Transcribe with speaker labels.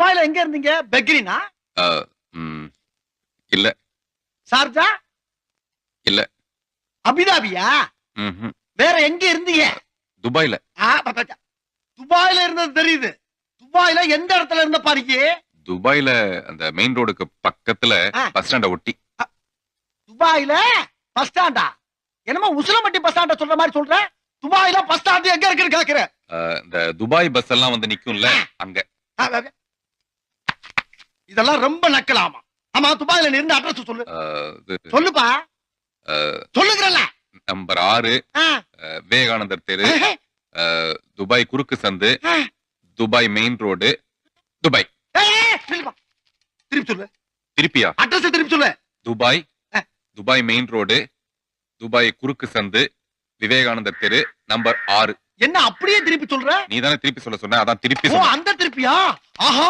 Speaker 1: துபாயில எங்க இருந்தீங்க? பெக்ரினா?
Speaker 2: இல்ல.
Speaker 1: சார்ஜா?
Speaker 2: இல்ல.
Speaker 1: அபிதாபியா? வேற எங்க இருந்தீங்க?
Speaker 2: துபாயில.
Speaker 1: துபாயில இருந்தது தெரியுது. துபாயில எந்த இடத்துல இருந்த பாருங்க?
Speaker 2: துபாயில அந்த மெயின் ரோடுக்கு பக்கத்துல பஸ் ஸ்டாண்ட ஒட்டி.
Speaker 1: துபாயில பஸ் ஸ்டாண்டா? என்னமோ உசிலம்பட்டி பஸ் ஸ்டாண்ட சொல்ற மாதிரி சொல்ற? துபாயில பஸ் ஸ்டாண்ட் எங்க இருக்குன்னு கேக்குற?
Speaker 2: இந்த துபாய் பஸ் எல்லாம் வந்து நிக்கும்ல அங்க.
Speaker 1: இதெல்லாம் ரொம்ப நக்கலாமா? ஆமா, துபாயில நீ இருந்த அட்ரஸ் சொல்லு. சொல்லுப்பா. சொல்லுங்கறல.
Speaker 2: நம்பர் 6 விவேகானந்தர் தெரு, துபாய் குறுக்கு சந்து, துபாய் மெயின் ரோடு, துபாய்.
Speaker 1: திருப்பி சொல்லு.
Speaker 2: திருப்பியா?
Speaker 1: அட்ரஸ் திருப்பி சொல்லு.
Speaker 2: Dubai, Dubai main road, Dubai குறுக்கு சந்து, விவேகானந்தர் தெரு, நம்பர் 6.
Speaker 1: என்ன அப்படியே திருப்பி சொல்ற?
Speaker 2: நீ தானே திருப்பி சொல்ல சொன்ன, அதான் திருப்பி சொல்ல.
Speaker 1: அந்த திருப்பியா? ஆஹா.